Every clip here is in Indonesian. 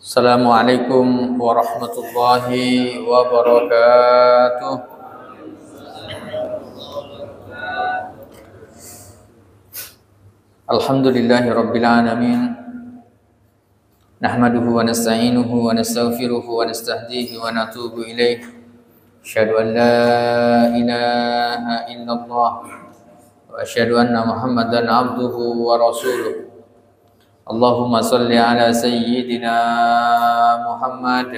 Assalamualaikum warahmatullahi wabarakatuh. Alhamdulillahi rabbil alamin. Nahmaduhu wa nasta'inuhu wa nastaghfiruhu wa nastahdihi wa natubu ilaih. Asyhadu an la ilaha illallah wa asyhadu anna Muhammadan abduhu wa rasuluh. Allahumma salli ala sayyidina Muhammad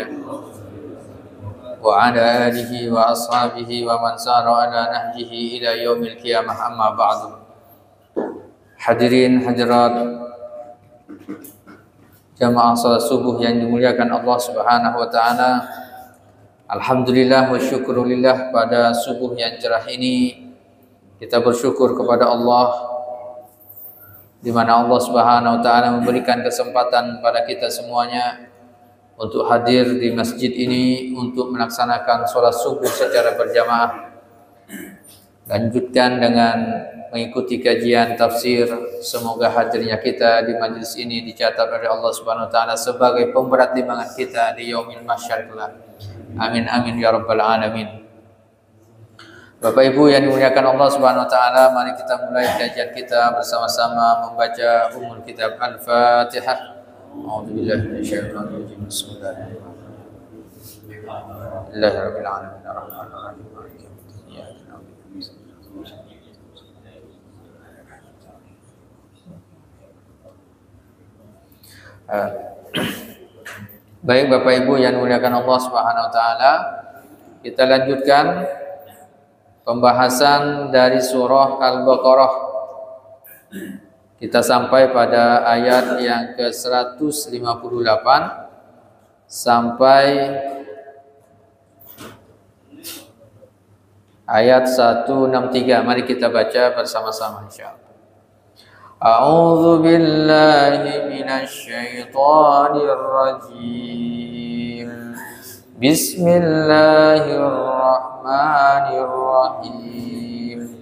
wa ala alihi wa ashabihi wa man sara ala nahjihi ila yaumil qiyamah, amma ba'du. Hadirin hadirat jamaah salat subuh yang dimuliakan Allah Subhanahu wa taala. Alhamdulillah wa syukurillah, pada subuh yang cerah ini kita bersyukur kepada Allah di mana Allah Subhanahu wa taala memberikan kesempatan pada kita semuanya untuk hadir di masjid ini untuk melaksanakan sholat subuh secara berjamaah. Lanjutkan dengan mengikuti kajian tafsir. Semoga hadirnya kita di majlis ini dicatat oleh Allah Subhanahu wa taala sebagai pemberat timbangan kita di yaumil mahsyar kelak. Amin amin ya rabbal alamin. Bapak Ibu yang dimuliakan Allah Subhanahu wa taala, mari kita mulai kajian kita bersama-sama membaca umul kitab Al-Fatihah. A'udzubillahi minasyaitonir rajim. Bismillahirrahmanirrahim. Arrahmanirrahim. Baik Bapak Ibu yang dimuliakan Allah Subhanahu wa taala, kita lanjutkan pembahasan dari surah Al-Baqarah. Kita sampai pada ayat yang ke-158 sampai ayat 163. Mari kita baca bersama-sama insyaallah. A'udzu billahi minasy syaithanir rajim. Bismillahirrahmanirrahim.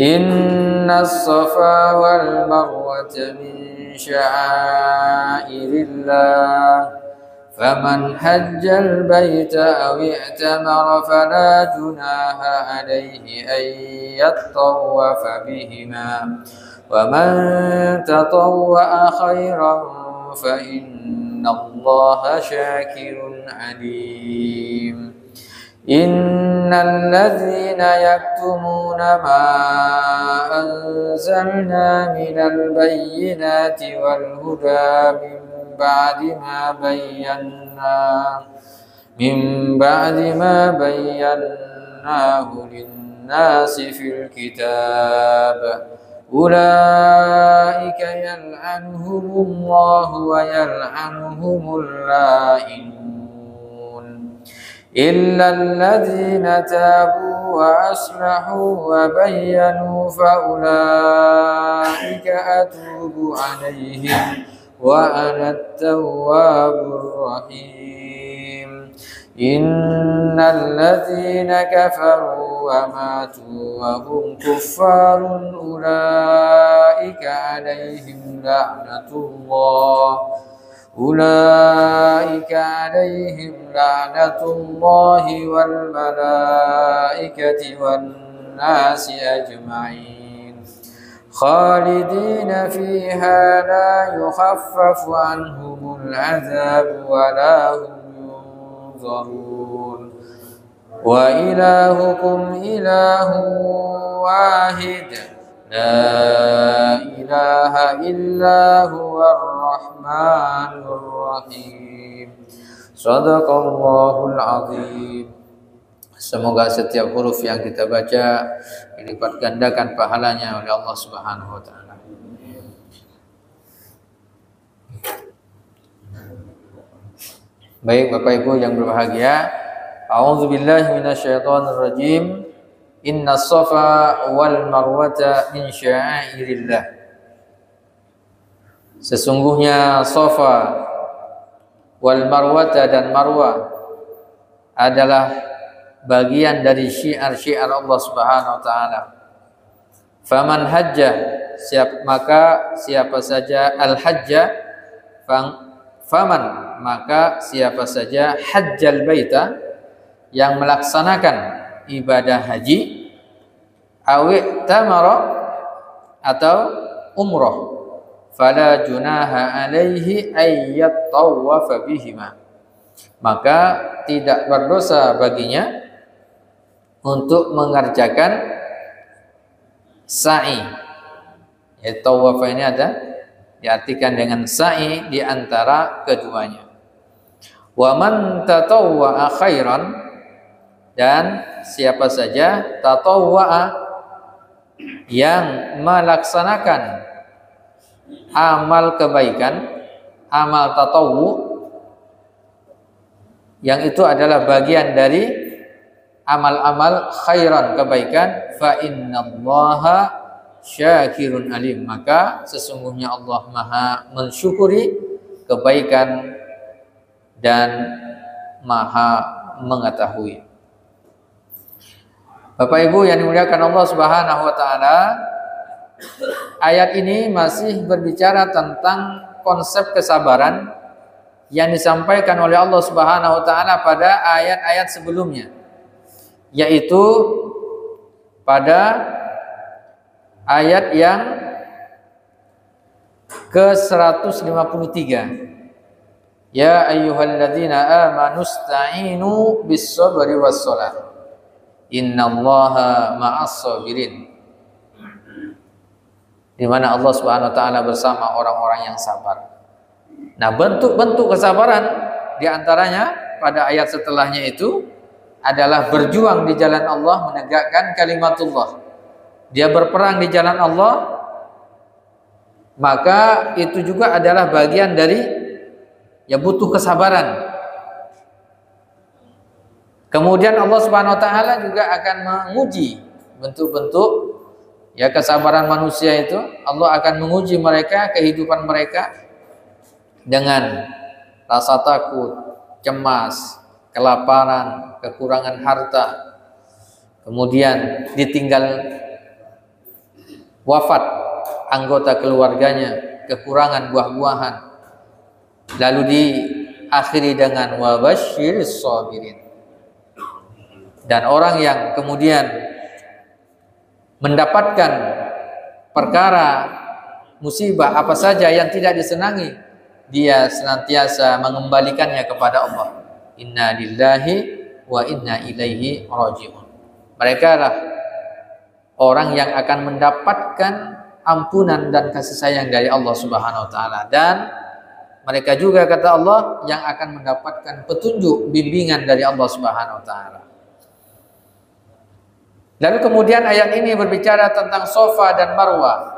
Innas safa wal marwata min sya'airillah. Faman hajjal baita aw i'tamara fala junaha alayhi an yattawafa bihima. Wa man tatawwa'a khairan fa innallaha syakirun alim. Innal ladzina yaktumuna ma anzalna minal bayyinati wal huda min ba'di ma bayyanahu lin-nasi fil kitab. Ulaika yal'anuhumullahu wa yal'anuhumul la'inun illa alladhina tabu wa aslahu wa bayyanu fa ulaika atubu alaihim wa ana at-tawwabur rahim. Innal ladzina kafaru wa matu wa hum kuffarun ulaika alaihim la'natullahi wal malaikati wan nasi ajma'in khalidina fiha la yukhaffafu anhumul 'adzabu wa la hum wa ilahukum ilahun wahid la ilaha illa huwar rahmanur rahim. Shadaqallahul azim. Semoga setiap huruf yang kita baca dilipat gandakan pahalanya oleh Allah Subhanahu wa taala. Baik Bapak Ibu yang berbahagia, a'udzu billahi minasyaitonir rajim. Innas safa wal marwata min sya'airillah. Sesungguhnya safa wal marwata dan marwah adalah bagian dari syiar-syiar Allah Subhanahu wa taala. Faman hajja, siapa saja al-hajja faman, maka siapa saja hajjal baita, yang melaksanakan ibadah haji, awi tamara, atau umroh, fala junaha alaihi ayyat tawafa bihima, maka tidak berdosa baginya untuk mengerjakan sa'i. Ya, tawafa ini ada diartikan dengan sa'i di antara keduanya. Wa man tatawwa'a khairan, dan siapa saja tatawwa'a, yang melaksanakan amal kebaikan, amal tatawwu, yang itu adalah bagian dari amal-amal khairan, kebaikan, fa innallaha syakirun alim, maka sesungguhnya Allah Maha mensyukuri kebaikan dan Maha mengetahui. Bapak Ibu yang dimuliakan Allah Subhanahu wa taala, ayat ini masih berbicara tentang konsep kesabaran yang disampaikan oleh Allah Subhanahu wa taala pada ayat-ayat sebelumnya, yaitu pada ayat yang ke-153. Ya ayyuhalladzina amanu ista'inu bis-sabri was-shalah innallaha ma'as-sabirin, di mana Allah Subhanahu wa taala bersama orang-orang yang sabar. Nah, bentuk-bentuk kesabaran di antaranya pada ayat setelahnya itu adalah berjuang di jalan Allah, menegakkan kalimatullah. Dia berperang di jalan Allah, maka itu juga adalah bagian dari ya butuh kesabaran. Kemudian Allah Subhanahu wa taala juga akan menguji bentuk-bentuk ya kesabaran manusia itu. Allah akan menguji mereka, kehidupan mereka, dengan rasa takut, cemas, kelaparan, kekurangan harta, kemudian ditinggal wafat anggota keluarganya, kekurangan buah-buahan, lalu diakhiri dengan wabasyiris sabirin. Dan orang yang kemudian mendapatkan perkara musibah apa saja yang tidak disenangi, dia senantiasa mengembalikannya kepada Allah. Inna lillahi wa inna ilaihi raji'un. Mereka lah orang yang akan mendapatkan ampunan dan kasih sayang dari Allah Subhanahu wa taala, dan mereka juga, kata Allah, yang akan mendapatkan petunjuk, bimbingan dari Allah Subhanahu wa taala. Lalu kemudian ayat ini berbicara tentang Safa dan Marwah.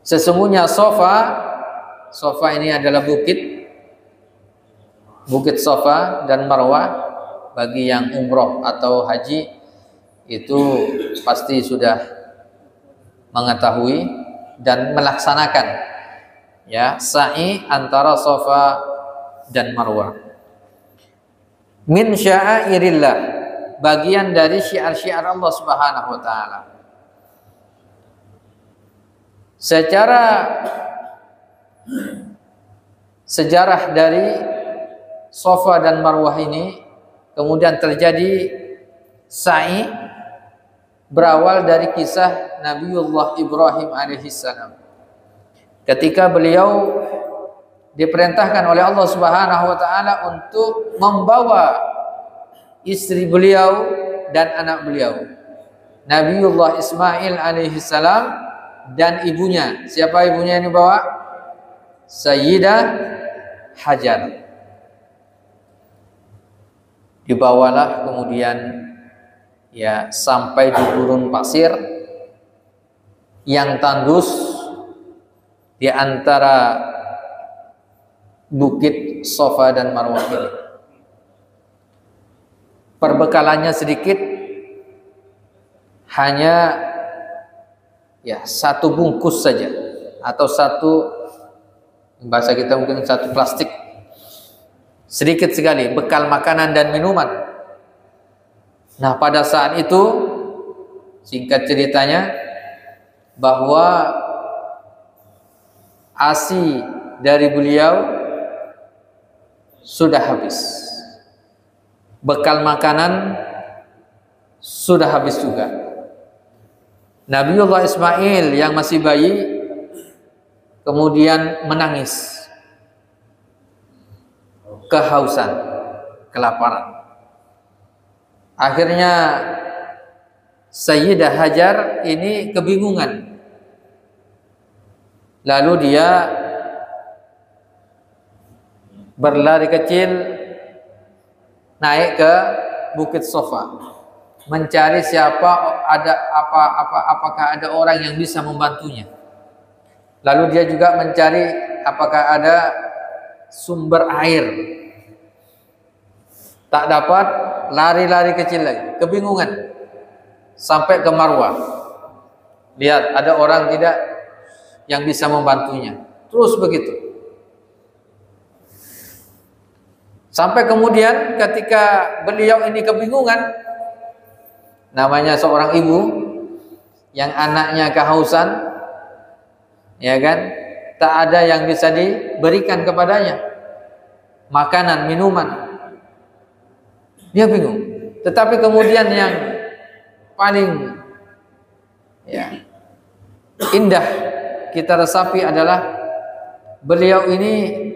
Sesungguhnya Safa ini adalah bukit Safa dan Marwah. Bagi yang umroh atau haji itu pasti sudah mengetahui dan melaksanakan ya sa'i antara Safa dan Marwah. Min sya'airillah, bagian dari syiar-syiar Allah Subhanahu wa taala. Secara sejarah dari Safa dan Marwah ini kemudian terjadi sa'i, berawal dari kisah Nabiullah Ibrahim alaihissalam. Ketika beliau diperintahkan oleh Allah Subhanahu wa taala untuk membawa istri beliau dan anak beliau, Nabiullah Ismail alaihissalam, dan ibunya. Siapa ibunya yang dibawa? Sayyidah Hajar. Dibawalah kemudian ya sampai di gurun pasir yang tandus di antara bukit Safa dan Marwah ini. Perbekalannya sedikit, hanya ya satu bungkus saja, atau satu, bahasa kita mungkin satu plastik, sedikit sekali bekal makanan dan minuman. Nah, pada saat itu, singkat ceritanya, bahwa ASI dari beliau sudah habis. Bekal makanan sudah habis juga. Nabiullah Ismail yang masih bayi kemudian menangis, kehausan, kelaparan. Akhirnya Sayyidah Hajar ini kebingungan. Lalu dia berlari kecil naik ke Bukit Sofa, mencari apakah ada orang yang bisa membantunya. Lalu dia juga mencari apakah ada sumber air. Tak dapat, lari-lari kecil lagi, kebingungan. Sampai ke Marwah. Lihat, ada orang tidak yang bisa membantunya. Terus begitu. Sampai kemudian ketika beliau ini kebingungan, namanya seorang ibu yang anaknya kehausan, ya kan, tak ada yang bisa diberikan kepadanya, makanan, minuman. Dia bingung. Tetapi kemudian yang paling indah kita resapi adalah beliau ini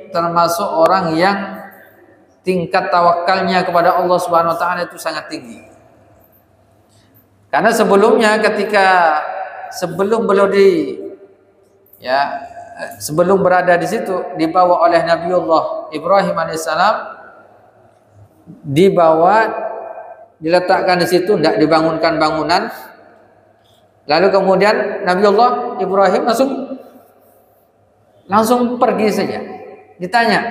termasuk orang yang tingkat tawakalnya kepada Allah Subhanahu wa taala itu sangat tinggi. Karena sebelumnya sebelum berada di situ dibawa oleh Nabiullah Ibrahim alaihissalam, diletakkan di situ, tidak dibangunkan bangunan. Lalu kemudian Nabiullah Ibrahim langsung pergi saja. Ditanya,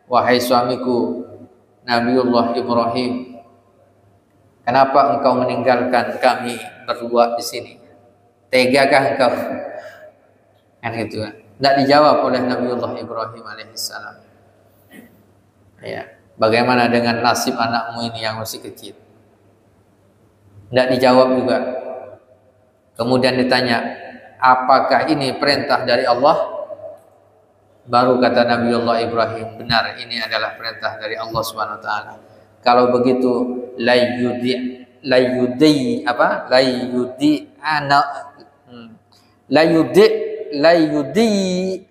wahai suamiku Nabiullah Ibrahim, kenapa engkau meninggalkan kami berdua di sini? Tegakah engkau? Kan itu. Tidak dijawab oleh Nabiullah Ibrahim alaihissalam. Ya, bagaimana dengan nasib anakmu ini yang masih kecil? Tidak dijawab juga. Kemudian ditanya, apakah ini perintah dari Allah? Baru kata Nabiullah Ibrahim, benar, ini adalah perintah dari Allah Subhanahu wa taala. Kalau begitu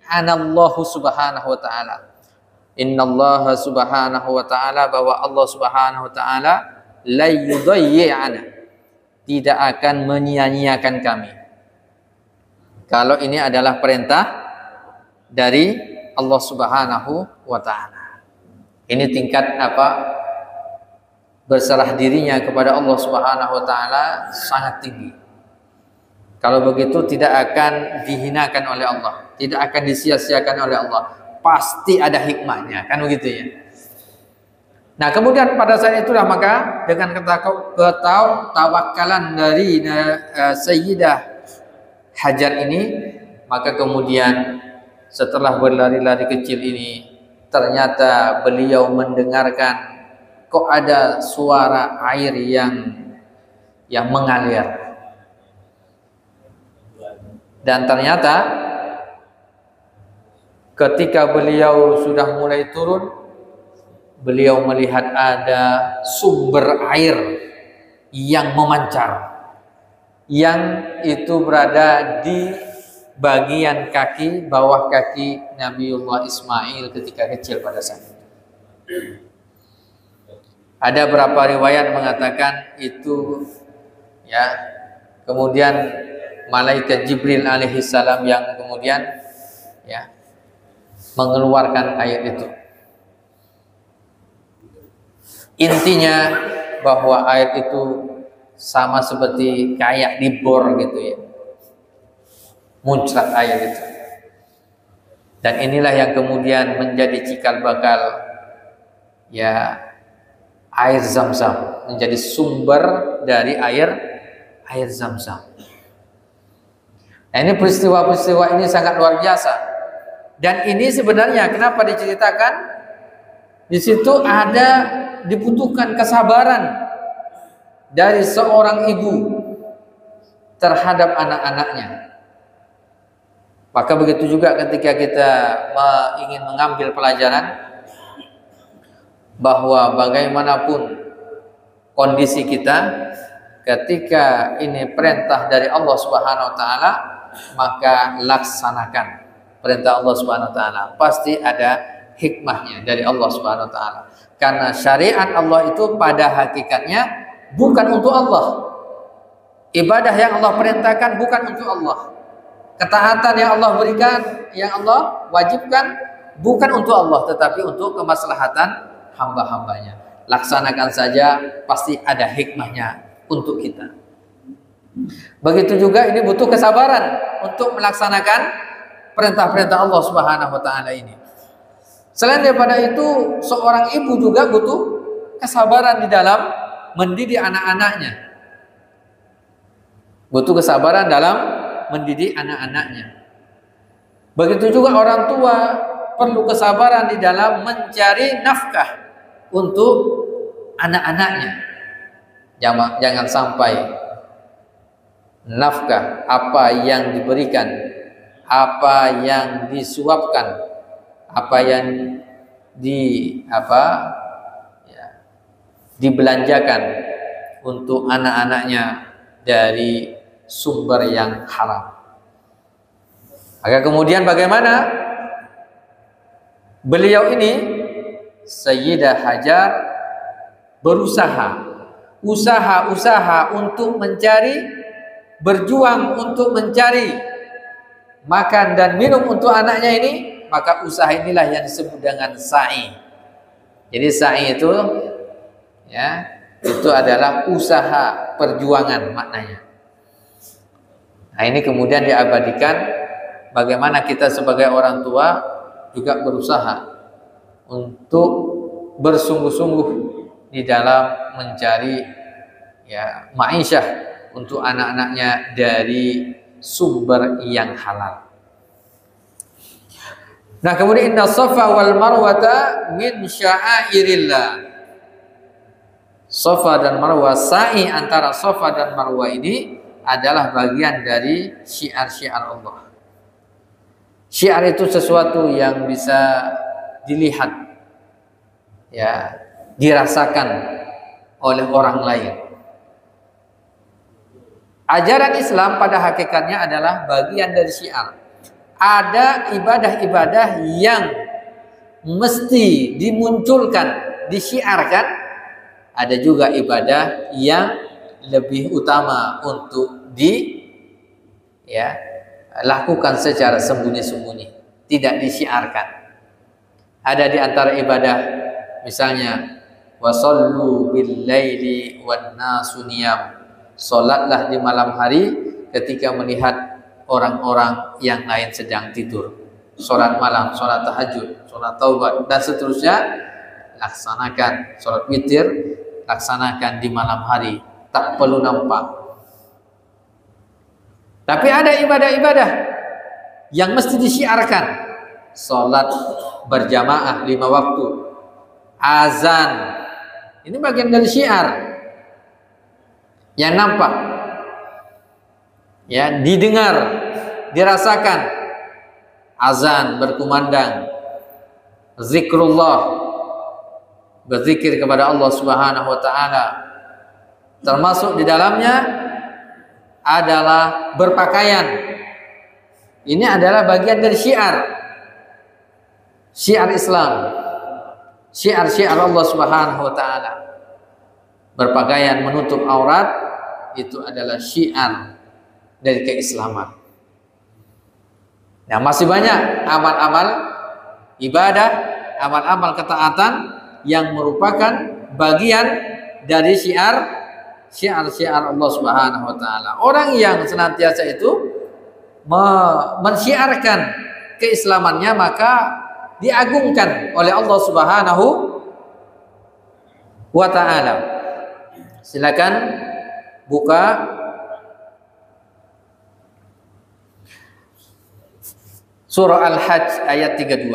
anallahu subhanahu wa ta'ala. Innallaha subhanahu wa ta'ala, bahwa Allah Subhanahu wa ta'ala la yudayyi'ana, tidak akan menyia-nyiakan kami. Kalau ini adalah perintah dari Allah Subhanahu wa ta'ala. Ini tingkat berserah dirinya kepada Allah Subhanahu wa ta'ala sangat tinggi. Kalau begitu tidak akan dihinakan oleh Allah, tidak akan disia-siakan oleh Allah. Pasti ada hikmahnya, kan begitu ya. Nah, kemudian pada saat itulah maka dengan tawakalan dari Sayyidah Hajar ini, maka kemudian setelah berlari-lari kecil ini, ternyata beliau mendengarkan kok ada suara air yang mengalir. Dan ternyata ketika beliau sudah mulai turun, beliau melihat ada sumber air yang memancar, yang itu berada di bagian kaki, bawah kaki Nabiullah Ismail ketika kecil pada saat itu. Ada beberapa riwayat mengatakan itu kemudian malaikat Jibril alaihissalam yang kemudian mengeluarkan air itu. Intinya bahwa air itu sama seperti kayak dibor gitu ya, muncrat air itu. Dan inilah yang kemudian menjadi cikal bakal air Zam-Zam, menjadi sumber dari air Zam-Zam. Nah, ini peristiwa-peristiwa ini sangat luar biasa. Dan ini sebenarnya kenapa diceritakan? Di situ dibutuhkan kesabaran dari seorang ibu terhadap anak-anaknya. Maka begitu juga ketika kita ingin mengambil pelajaran bahwa bagaimanapun kondisi kita, ketika ini perintah dari Allah Subhanahu wa taala, maka laksanakan perintah Allah Subhanahu wa taala. Pasti ada hikmahnya dari Allah Subhanahu wa taala. Karena syariat Allah itu pada hakikatnya bukan untuk Allah. Ibadah yang Allah perintahkan bukan untuk Allah. Ketaatan yang Allah berikan, yang Allah wajibkan bukan untuk Allah, tetapi untuk kemaslahatan hamba-hambanya. Laksanakan saja, pasti ada hikmahnya untuk kita. Begitu juga ini butuh kesabaran untuk melaksanakan perintah-perintah Allah Subhanahu wa taala ini. Selain daripada itu, seorang ibu juga butuh kesabaran di dalam mendidik anak-anaknya. Butuh kesabaran dalam mendidik anak-anaknya. Begitu juga orang tua perlu kesabaran di dalam mencari nafkah untuk anak-anaknya. Jangan sampai nafkah apa yang diberikan, apa yang disuapkan, apa yang dibelanjakan untuk anak-anaknya dari sumber yang haram. Maka kemudian bagaimana beliau ini, Sayyidah Hajar, berusaha untuk mencari, berjuang untuk mencari makan dan minum untuk anaknya ini. Maka usaha inilah yang disebut dengan sa'i. Jadi sa'i itu itu adalah usaha perjuangan maknanya. Nah, ini kemudian diabadikan bagaimana kita sebagai orang tua juga berusaha untuk bersungguh-sungguh di dalam mencari ma'isyah untuk anak-anaknya dari sumber yang halal. Nah, kemudian inna Safa wal Marwata min sya'airillah. Safa dan Marwah, sa'i antara Safa dan Marwah ini adalah bagian dari syiar-syiar Allah. Syiar itu sesuatu yang bisa dilihat, dirasakan oleh orang lain. Ajaran Islam pada hakikatnya adalah bagian dari syiar. Ada ibadah-ibadah yang mesti dimunculkan, disyiarkan. Ada juga ibadah yang lebih utama untuk lakukan secara sembunyi-sembunyi, tidak disiarkan. Ada di antara ibadah misalnya wasallu bil laili wan nasu niyam. Salatlah di malam hari ketika melihat orang-orang yang lain sedang tidur. Salat malam, salat tahajud, salat taubat dan seterusnya laksanakan. Salat witir laksanakan di malam hari. Tak perlu nampak. Tapi ada ibadah-ibadah yang mesti disiarkan. Salat berjamaah 5 waktu. Azan. Ini bagian dari syiar. Yang nampak. Didengar, dirasakan. Azan berkumandang. Zikrullah. Berzikir kepada Allah Subhanahu wa taala. Termasuk di dalamnya adalah berpakaian. Ini adalah bagian dari syiar. Syiar Islam. Syiar-syiar Allah Subhanahu wa taala. Berpakaian menutup aurat itu adalah syiar dari keislaman. Nah, masih banyak amal-amal ibadah, amal-amal ketaatan yang merupakan bagian dari syiar Allah Subhanahu wa taala. Orang yang senantiasa itu mensyiarkan keislamannya, maka diagungkan oleh Allah Subhanahu wa taala. Silakan buka Surah Al-Hajj ayat 32.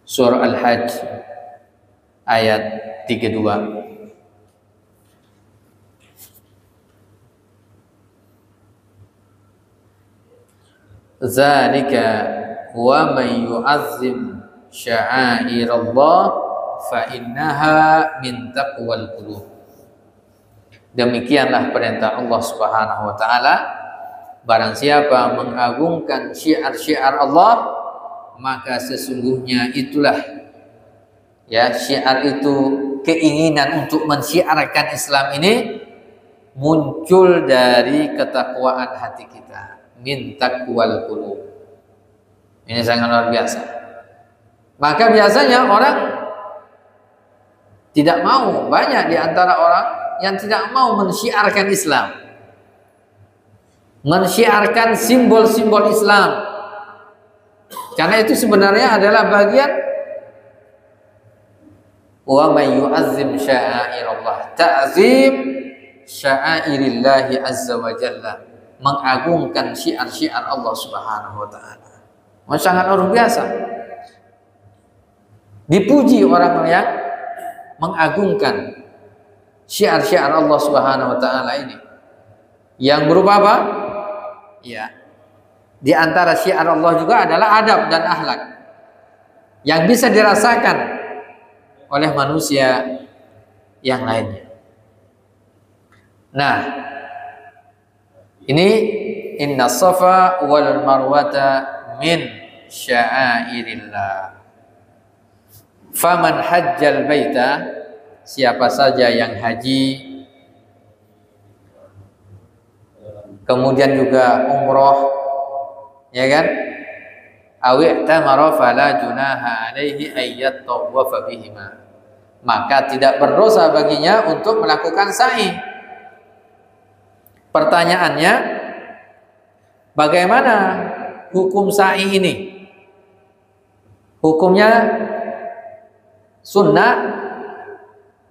Surah Al-Hajj ayat 32. Zalika wa man yu'azzim sya'airallah fa innaha min taqwal qulub. Demikianlah perintah Allah Subhanahu wa taala, barang siapa mengagungkan syiar-syiar Allah, maka sesungguhnya itulah ya syiar itu, keinginan untuk mensyiarkan Islam ini muncul dari ketakwaan hati kita, min taqwal qulub. Ini sangat luar biasa. Maka biasanya orang tidak mau, banyak di antara orang yang tidak mau mensyiarkan Islam, mensyiarkan simbol-simbol Islam, karena itu sebenarnya adalah bagian wa may yu'azzim sya'airallah, ta'zim sya'airillahi azza wa jalla, mengagungkan syiar-syiar Allah Subhanahu wa taala. Sangat luar biasa. Dipuji orang yang mengagungkan syiar-syiar Allah Subhanahu wa taala ini. Yang berupa apa? Ya. Di antara syiar Allah juga adalah adab dan akhlak yang bisa dirasakan oleh manusia yang lainnya. Nah, ini inna safa wal marwata min sya'airillah. Faman hajjal baita, siapa saja yang haji, kemudian juga umroh, ya kan? Awi tamara fala junaha alaihi ayyat tawafa bihima, maka tidak berdosa baginya untuk melakukan sa'i. Pertanyaannya, bagaimana hukum sa'i ini? Hukumnya sunnah,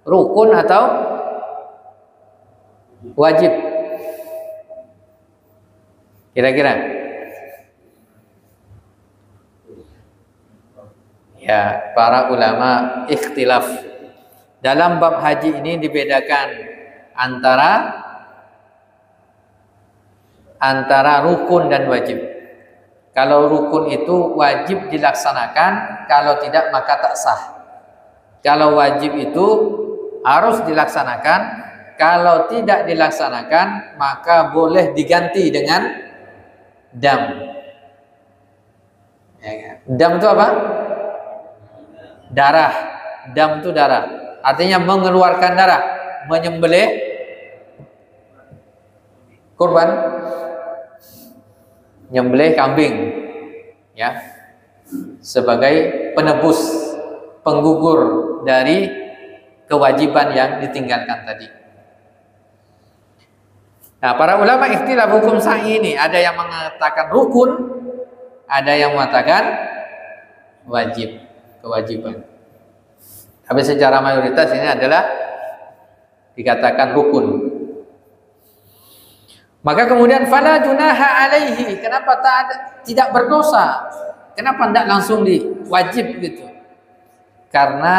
rukun atau wajib? Kira-kira? Ya, para ulama ikhtilaf. Dalam bab haji ini dibedakan antara rukun dan wajib. Kalau rukun itu wajib dilaksanakan, kalau tidak maka tak sah. Kalau wajib itu harus dilaksanakan, kalau tidak dilaksanakan maka boleh diganti dengan dam. Dam itu apa? Darah. Dam itu darah. Artinya mengeluarkan darah, menyembelih kurban, nyembelih kambing, ya, sebagai penebus, penggugur dari kewajiban yang ditinggalkan tadi. Nah, para ulama ikhtilaf hukum sa'i ini, ada yang mengatakan rukun, ada yang mengatakan wajib, kewajiban. Tapi secara mayoritas ini adalah dikatakan rukun. Maka kemudian fala junaha alaihi, kenapa tidak berdosa? Kenapa tidak langsung diwajib gitu? Karena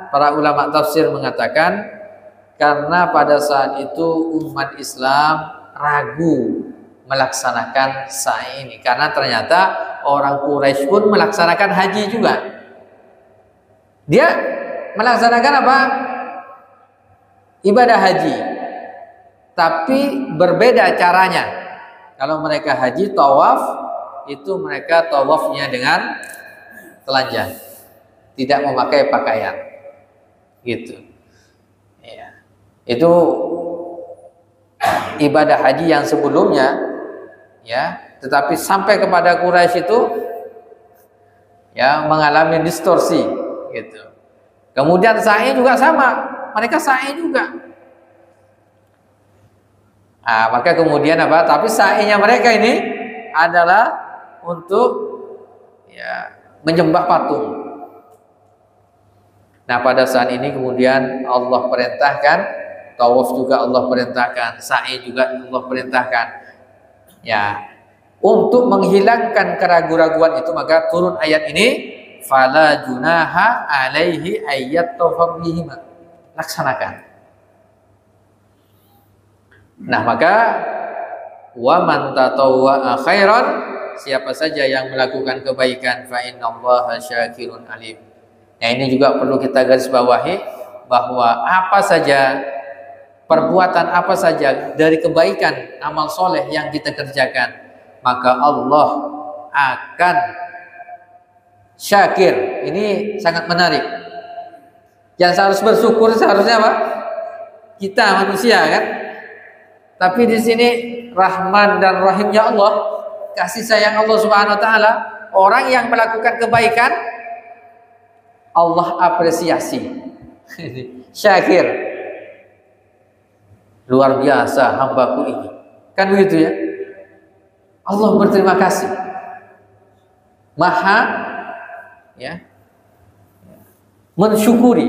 para ulama tafsir mengatakan, karena pada saat itu umat Islam ragu melaksanakan sa'i ini, karena ternyata orang Quraisy pun melaksanakan haji juga. Dia melaksanakan apa? Ibadah haji, tapi berbeda caranya. Kalau mereka haji tawaf, itu mereka tawafnya dengan telanjang, tidak memakai pakaian, gitu. Ya. Itu ibadah haji yang sebelumnya, ya. Tetapi sampai kepada Quraisy itu, ya, mengalami distorsi, gitu. Kemudian sa'i juga sama, mereka sa'i juga. Nah, maka kemudian apa? Tapi sa'inya mereka ini adalah untuk, ya, menyembah patung. Nah, pada saat ini kemudian Allah perintahkan, tawaf juga Allah perintahkan, sa'i juga Allah perintahkan. Ya, untuk menghilangkan keraguan-raguan itu maka turun ayat ini, fala junaha alaihi ayyat tawaf bihima. Laksanakan. Nah, maka wa man tatawwa'a khairan siapa saja yang melakukan kebaikan fa innallaha syakirun alim. Nah, ini juga perlu kita garis bawahi bahwa apa saja perbuatan apa saja dari kebaikan amal soleh yang kita kerjakan, maka Allah akan syakir. Ini sangat menarik. Yang harus bersyukur seharusnya apa? Kita manusia kan. Tapi di sini Rahman dan Rahimnya Allah, kasih sayang Allah Subhanahu wa taala, orang yang melakukan kebaikan Allah apresiasi. Syakir. Luar biasa hambaku ini. Kan begitu ya? Allah berterima kasih. Maha ya mensyukuri,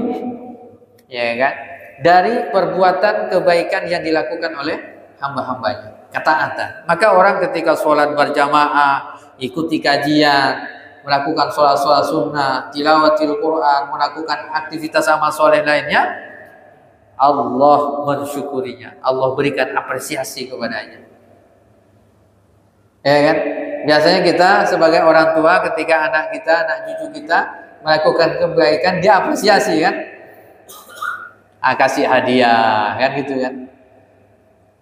ya kan, dari perbuatan kebaikan yang dilakukan oleh hamba-hambanya, ketaatan. Maka orang ketika sholat berjamaah, ikuti kajian, melakukan sholat sunnah, tilawatil Quran, melakukan aktivitas amal soleh lainnya, Allah mensyukurinya, Allah berikan apresiasi kepadanya. Ya kan? Biasanya kita sebagai orang tua ketika anak kita, anak cucu kita melakukan kebaikan, dia apresiasi kan? Kasih hadiah kan gitu kan?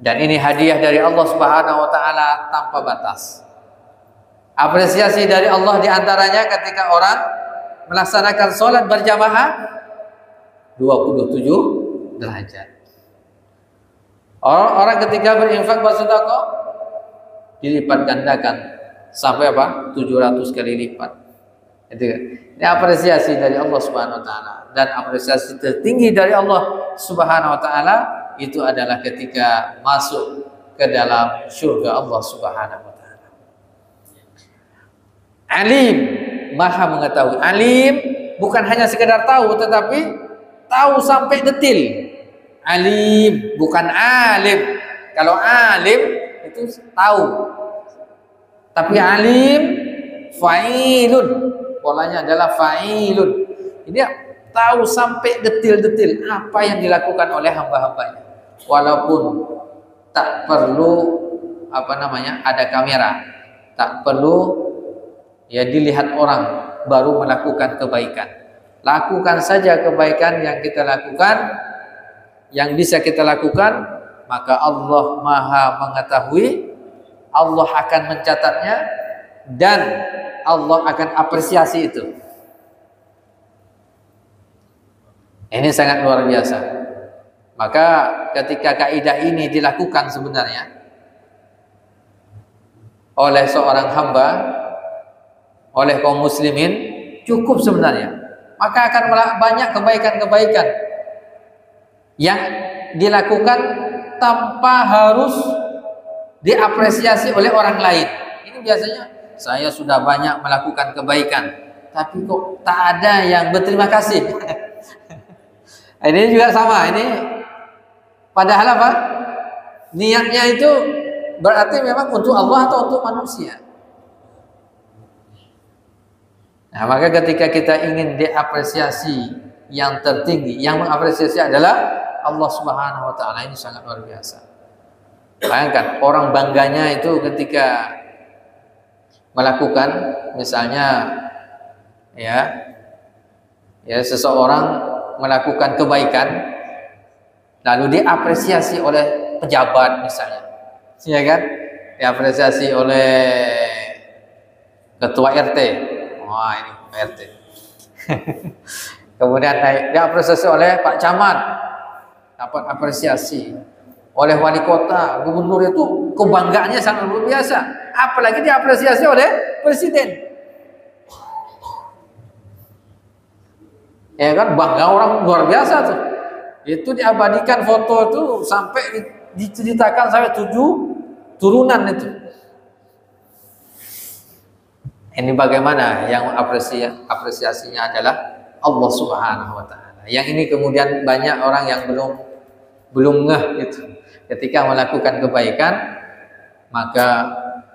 Dan ini hadiah dari Allah Subhanahu wa taala tanpa batas. Apresiasi dari Allah diantaranya ketika orang melaksanakan sholat berjamaah 27 derajat. Orang ketika berinfak bersedekah dilipat gandakan sampai apa? 700 kali lipat. Itu kan? Ini apresiasi dari Allah Subhanahu wa taala, dan apresiasi tertinggi dari Allah Subhanahu wa taala itu adalah ketika masuk ke dalam surga Allah Subhanahu wa taala. Alim, maha mengetahui. Alim bukan hanya sekedar tahu, tetapi tahu sampai detil. Alim bukan alim. Kalau alim itu tahu, tapi alim fa'ilun, polanya adalah fa'ilun. Ini tahu sampai detil-detil apa yang dilakukan oleh hamba-hambanya, walaupun tak perlu ada kamera, tak perlu ya dilihat orang baru melakukan kebaikan. Lakukan saja kebaikan yang kita lakukan, yang bisa kita lakukan, maka Allah maha mengetahui, Allah akan mencatatnya, dan Allah akan apresiasi itu. Ini sangat luar biasa. Maka ketika kaidah ini dilakukan sebenarnya oleh seorang hamba, oleh kaum muslimin, cukup sebenarnya. Maka akan banyak kebaikan-kebaikan yang dilakukan tanpa harus diapresiasi oleh orang lain. Ini biasanya saya sudah banyak melakukan kebaikan, tapi kok tak ada yang berterima kasih. Ini juga sama. Ini padahal apa? Niatnya itu berarti memang untuk Allah atau untuk manusia. Nah, maka ketika kita ingin diapresiasi yang tertinggi, yang mengapresiasi adalah Allah Subhanahu wa taala, ini sangat luar biasa. Bayangkan orang bangganya itu ketika melakukan misalnya ya seseorang melakukan kebaikan lalu diapresiasi oleh pejabat misalnya, ya kan? Diapresiasi oleh ketua RT. Wah, ini RT. Kemudian diapresiasi oleh Pak Camat, dapat apresiasi. Oleh wali kota, gubernur, itu kebanggaannya sangat luar biasa. Apalagi diapresiasi oleh presiden. Ya kan, bangga orang luar biasa tuh. Itu diabadikan foto itu sampai diceritakan sampai 7 turunan itu. Ini bagaimana yang apresiasinya adalah Allah Subhanahu wa taala. Yang ini kemudian banyak orang yang belum ngeh itu. Ketika melakukan kebaikan, maka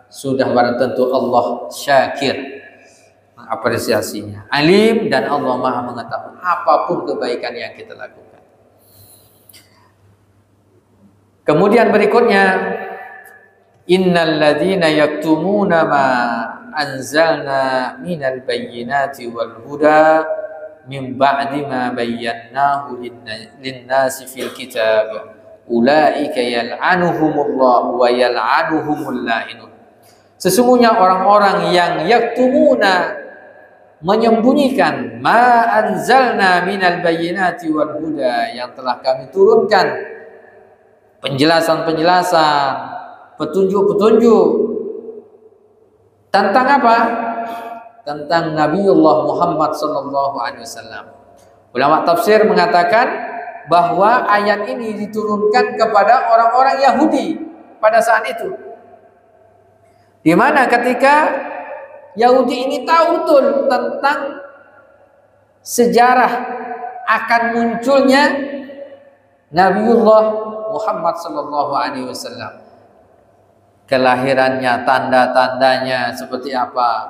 sudah barang tentu Allah syakir, mengapresiasinya. Alim, dan Allah maha mengetahui apapun kebaikan yang kita lakukan. Kemudian berikutnya, innal ladzina yaktumuna ma anzalna minal bayyinati wal huda min ba'di ma bayyanahu lin-nasi fil kitab ulaika yal'anuhumullah wa yal'anuhumul la'inun. Sesungguhnya orang-orang yang yaktumuna, menyembunyikan, ma anzalna minal bayyinati wal huda, yang telah kami turunkan penjelasan-penjelasan, petunjuk-petunjuk tentang apa? Tentang Nabiullah Muhammad sallallahu alaihi wasallam. Ulama tafsir mengatakan bahwa ayat ini diturunkan kepada orang-orang Yahudi pada saat itu. Di mana ketika Yahudi ini tahu betul tentang sejarah akan munculnya Nabiullah Muhammad sallallahu alaihi wasallam. Kelahirannya, tanda-tandanya seperti apa,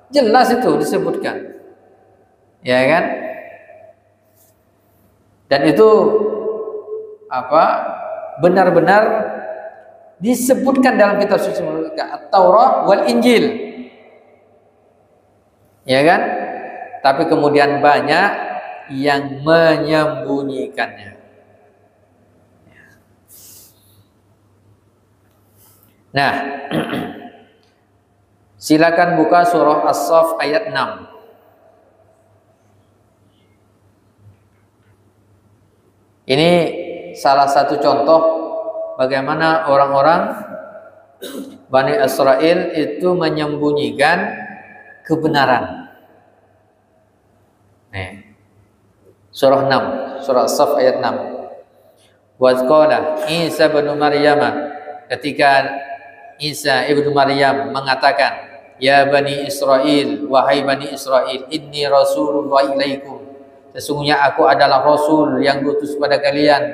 jelas itu disebutkan, ya kan? Dan itu apa? Benar-benar disebutkan dalam kitab suci mereka, At-Taurat wal Injil, ya kan? Tapi kemudian banyak yang menyembunyikannya. Nah, silakan buka surah As-Saff ayat 6. Ini salah satu contoh bagaimana orang-orang Bani Israel itu menyembunyikan kebenaran. Nih, surah 6, surah As-Saff ayat 6. Wa qala Isa bin Maryam, ketika Isa ibnu Maryam mengatakan, ya Bani Israel, wahai Bani Israel, inni rasulullah ilaikum, sesungguhnya aku adalah rasul yang diutus pada kalian,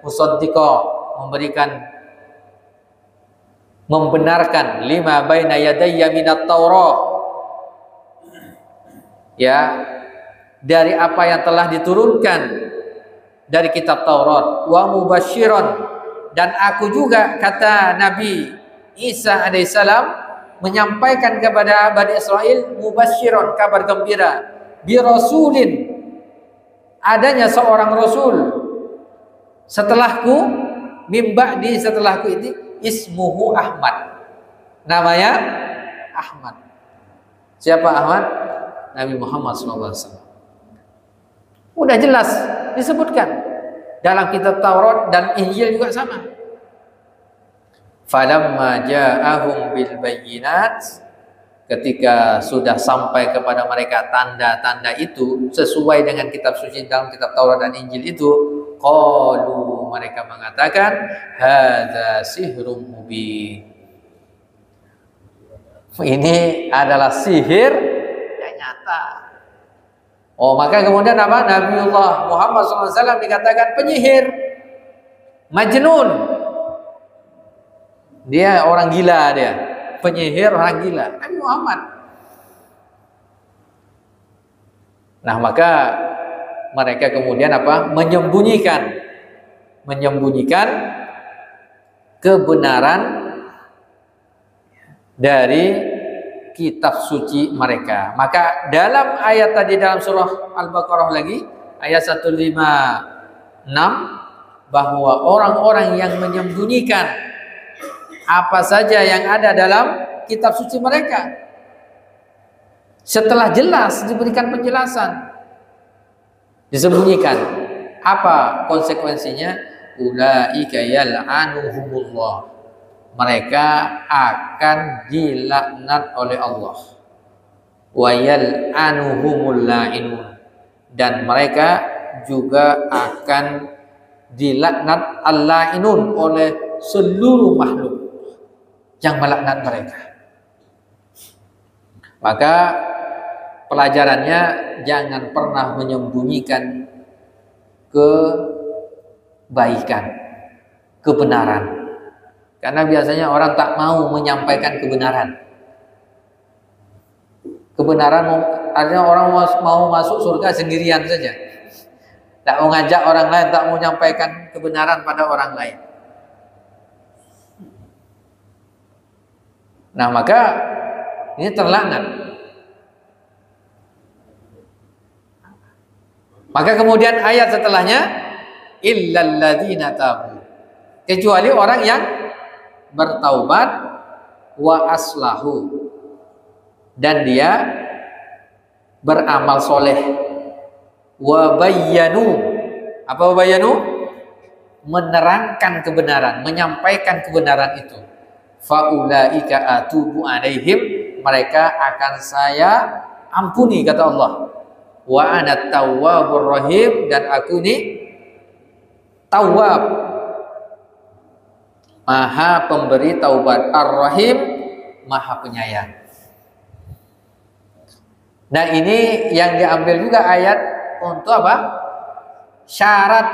musaddiqa, membenarkan lima baina yadayya minat Taurat, ya, dari apa yang telah diturunkan dari kitab Taurat, wa mubasyiran, dan aku juga, kata Nabi Isa alaihissalam, menyampaikan kepada Bani Israel mubasyiran, kabar gembira, bi rasulin, adanya seorang rasul setelahku, mimba di setelahku ini, ismuhu Ahmad, namanya Ahmad. Siapa Ahmad? Nabi Muhammad SAW. Udah jelas disebutkan dalam kitab Taurat dan Injil juga sama. Falamma ja'ahum bil bayyinat, ketika sudah sampai kepada mereka tanda-tanda itu sesuai dengan kitab suci dalam kitab Taurat dan Injil itu, qalu, mereka mengatakan, hadza sihrun mubin, ini adalah sihir yang nyata. Oh, maka kemudian apa? Nabiullah Muhammad SAW dikatakan penyihir, majnun, dia orang gila, dia penyihir orang gila, Nabi Muhammad. Nah, maka mereka kemudian apa? Menyembunyikan kebenaran dari kitab suci mereka. Maka dalam ayat tadi dalam surah Al-Baqarah lagi ayat 156, bahwa orang-orang yang menyembunyikan apa saja yang ada dalam kitab suci mereka setelah jelas diberikan penjelasan, disembunyikan, apa konsekuensinya? Ulaika yal'anuhumullah, mereka akan dilaknat oleh Allah, wa yal'anuhumul la'inun, dan mereka juga akan dilaknat al-la'inun oleh seluruh makhluk yang melaknat mereka. Maka pelajarannya, jangan pernah menyembunyikan kebaikan, kebenaran, karena biasanya orang tak mau menyampaikan kebenaran. Kebenaran artinya orang mau masuk surga sendirian saja, tak mau ngajak orang lain, tak mau menyampaikan kebenaran pada orang lain. Nah, maka ini terlaknat. Maka kemudian ayat setelahnya illal ladzina tabu. Kecuali orang yang bertaubat wa aslahu dan dia beramal soleh wa bayyanu. Apa bayyanu? Menerangkan kebenaran, menyampaikan kebenaran itu. Faulaika atubu alaihim, mereka akan saya ampuni, kata Allah. Wa ana tawwabur rahim, dan aku ini tawwab, maha pemberi taubat, ar-rahim, maha penyayang. Nah, ini yang diambil juga ayat untuk apa? Syarat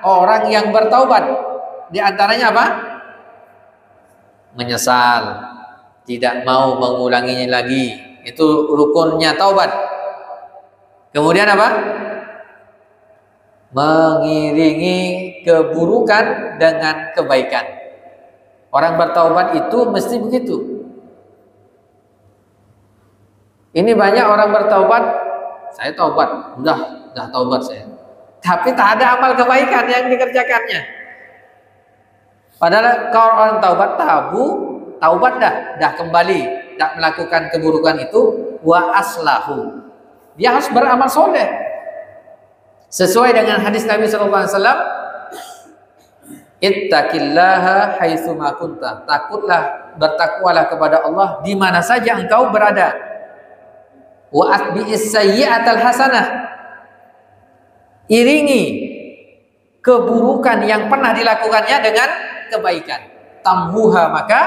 orang yang bertaubat. Di antaranya apa? Menyesal, tidak mau mengulanginya lagi. Itu rukunnya taubat. Kemudian apa? Mengiringi keburukan dengan kebaikan. Orang bertaubat itu mesti begitu. Ini banyak orang bertaubat, saya taubat, udah taubat saya. Tapi tak ada amal kebaikan yang dikerjakannya. Padahal kalau orang taubat dah kembali, tak melakukan keburukan itu, wa aslahu. Dia harus beramal soleh sesuai dengan hadis Nabi SAW. Ittaqillaha haitsu ma kunta. Bertakwalah kepada Allah di mana saja engkau berada. Wa atbi'is sayyi'atal hasanah. Iringi keburukan yang pernah dilakukannya dengan kebaikan. Tamhuha, maka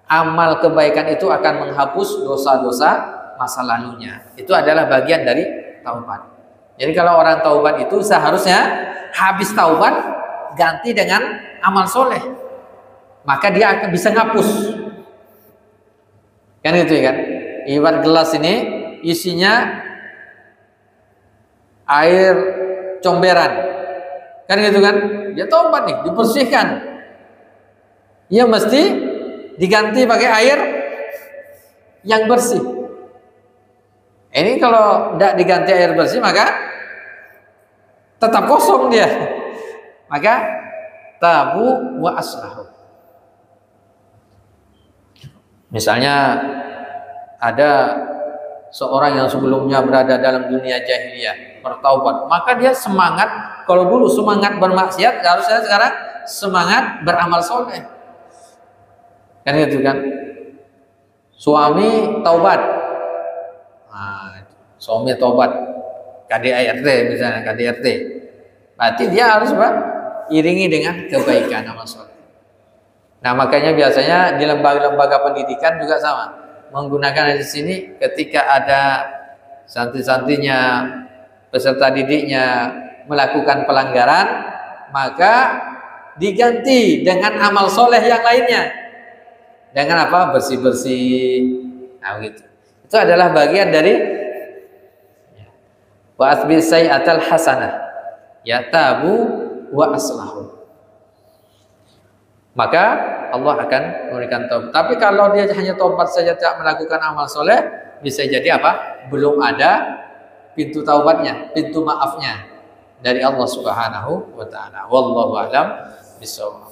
amal kebaikan itu akan menghapus dosa-dosa masa lalunya. Itu adalah bagian dari taubat. Jadi kalau orang taubat itu seharusnya habis taubat ganti dengan amal soleh, maka dia akan bisa ngapus. Kan gitu ya kan? Ibarat gelas ini isinya air comberan, kan gitu kan? Dia taubat nih, dibersihkan. Ia mesti diganti pakai air yang bersih. Ini kalau tidak diganti air bersih maka tetap kosong dia. Maka tabu wa aslahu. Misalnya ada seorang yang sebelumnya berada dalam dunia jahiliyah, bertaubat, maka dia semangat. Kalau dulu semangat bermaksiat, harusnya sekarang semangat beramal soleh. Kan gitu kan? Suami taubat. Suami tobat KDRT misalnya, KDRT, berarti dia harus apa? Iringi dengan kebaikan, amal soleh. Nah, makanya biasanya di lembaga-lembaga pendidikan juga sama, menggunakan di sini ketika ada santri-santrinya, peserta didiknya melakukan pelanggaran, maka diganti dengan amal soleh yang lainnya. Dengan apa? Bersih-bersih. Nah, gitu. Itu adalah bagian dari wa asbi sayyatal hasanah, ya tabu wa aslahu. Maka Allah akan memberikan taubat. Tapi kalau dia hanya taubat saja tidak melakukan amal soleh, bisa jadi apa? Belum ada pintu taubatnya, pintu maafnya dari Allah Subhanahu wa taala. Wallahu a'lam bishawab.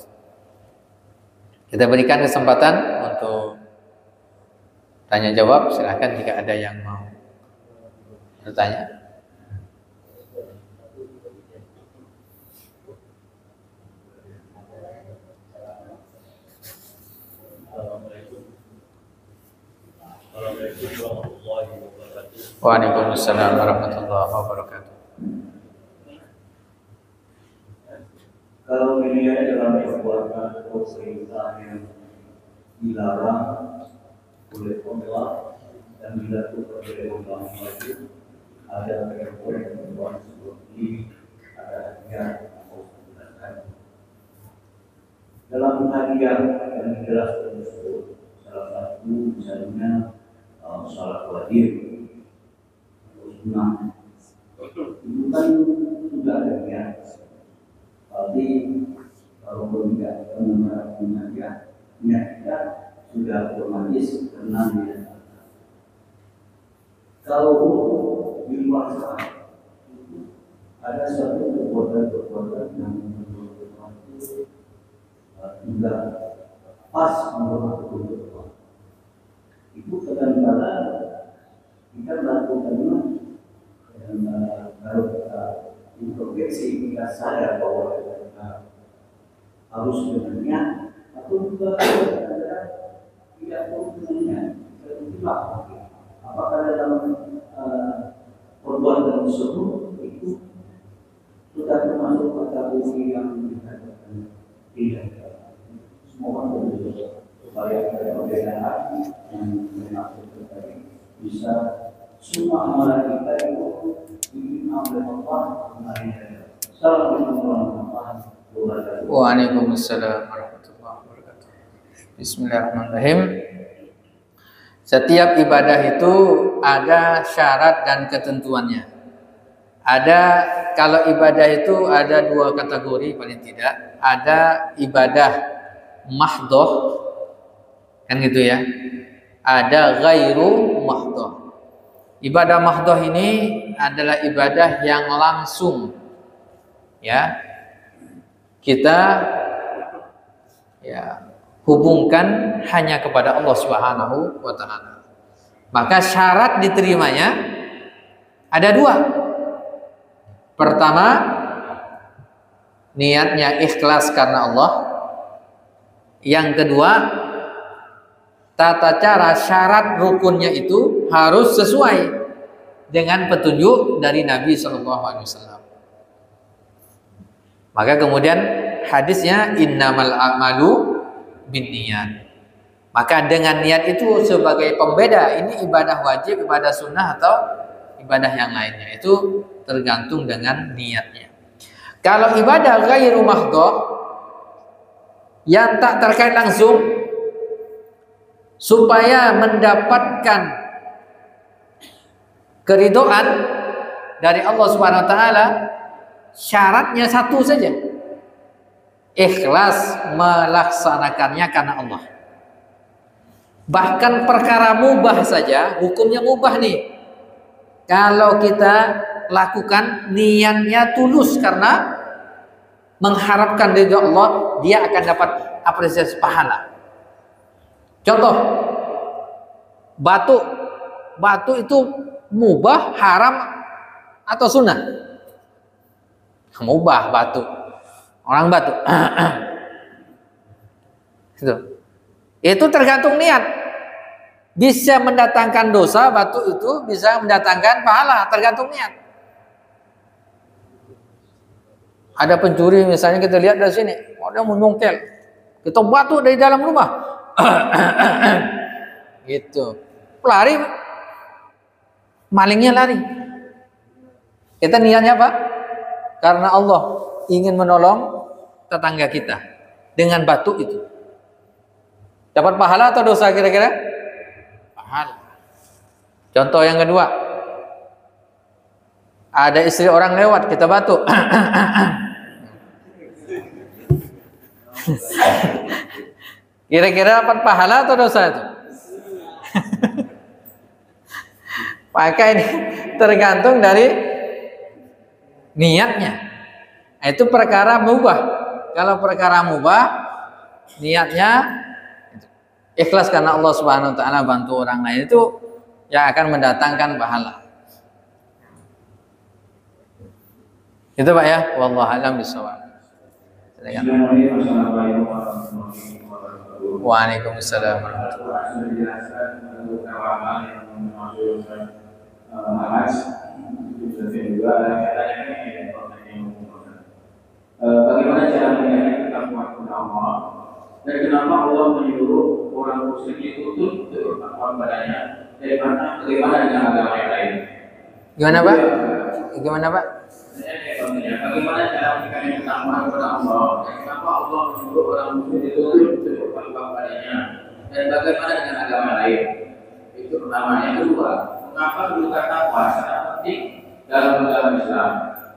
Kita berikan kesempatan untuk tanya jawab, silahkan jika ada yang mau bertanya. Waalaikumsalam warahmatullahi wabarakatuh. Kalau dilihat dalam perbuatan atau perintah yang dilarang oleh Allah dan dilakukan oleh orang lain, ada perbuatan seperti ada hadiah atau tindakan. Dalam hadiah yang dijelaskan tersebut, salah satu misalnya salat wajib atau sunnah, itu kan sudah ada ya. Tapi kalau tidak menerapkan hadiah, kita sudah otomatis tenang ya. Kalau di luar sana ada suatu perbuatan yang tidak pas menurut kebutuhan, itu kadang-kadang kita melakukannya dan kalau kita introspeksi kita sadar bahwa kita harus dengannya atau juga kadang-kadang tidak perlu dengannya terlibat. Apakah dalam perbuatan tersebut itu sudah termasuk kategori yang dikatakan tidak? Semoga supaya ada perbedaan hati yang mengatur tadi bisa semua amalan kita itu diterima oleh Allah. Assalamualaikum warahmatullahi wabarakatuh. Waalaikumsalam warahmatullahi wabarakatuh. Bismillahirrahmanirrahim. Setiap ibadah itu ada syarat dan ketentuannya. Kalau ibadah itu ada dua kategori paling tidak. Ada ibadah mahdhah, kan gitu ya. Ada ghairu mahdhah. Ibadah mahdhah ini adalah ibadah yang langsung, ya. Kita hubungkan hanya kepada Allah Subhanahu wa taala. Maka syarat diterimanya ada dua. Pertama, niatnya ikhlas karena Allah. Yang kedua, tata cara syarat rukunnya itu harus sesuai dengan petunjuk dari Nabi Shallallahu Alaihi Wasallam. Maka kemudian hadisnya innamal a'malu binniyat. Maka dengan niat itu sebagai pembeda ini ibadah wajib, ibadah sunnah atau ibadah yang lainnya itu tergantung dengan niatnya. Kalau ibadah ghairu mahdhah yang tak terkait langsung, supaya mendapatkan keridhaan dari Allah Subhanahu wa taala, syaratnya satu saja. Ikhlas melaksanakannya karena Allah. Bahkan perkara mubah saja, hukumnya mubah nih. Kalau kita lakukan niatnya tulus karena mengharapkan ridha Allah, dia akan dapat apresiasi pahala. Contoh, batu itu mubah, haram atau sunnah? Mubah batu. Orang batu. Itu tergantung niat. Bisa mendatangkan dosa, batu itu bisa mendatangkan pahala, tergantung niat. Ada pencuri misalnya, kita lihat dari sini, ada menungkel, kita batu dari dalam rumah, gitu, lari, malingnya lari. Kita niatnya apa? Karena Allah ingin menolong tetangga kita dengan batu itu. Dapat pahala atau dosa kira-kira? Pahala. Contoh yang kedua, ada istri orang lewat, kita batu. Kira-kira dapat pahala atau dosa itu? Maka ini tergantung dari niatnya. Itu perkara mubah. Kalau perkara mubah, niatnya ikhlas karena Allah Subhanahu wa taala, bantu orang lain, itu yang akan mendatangkan pahala. Itu Pak ya, wallahu a'lam bishawab. Waalaikumsalam warahmatullahi bagaimana cara menjaga ketakwaan kepada Allah dan kenapa Allah menyuruh orang muslim itu untuk bertakwa padanya bagaimana dengan agama yang lain? Gimana Pak? Gimana Pak? Bagaimana cara menjaga ketakwaan kepada Allah dan kenapa Allah menyuruh orang muslim itu untuk bertakwa padanya dan bagaimana dengan agama lain? Itu pertama. Yang kedua, mengapa menunjukkan takwa sangat penting dalam agama Islam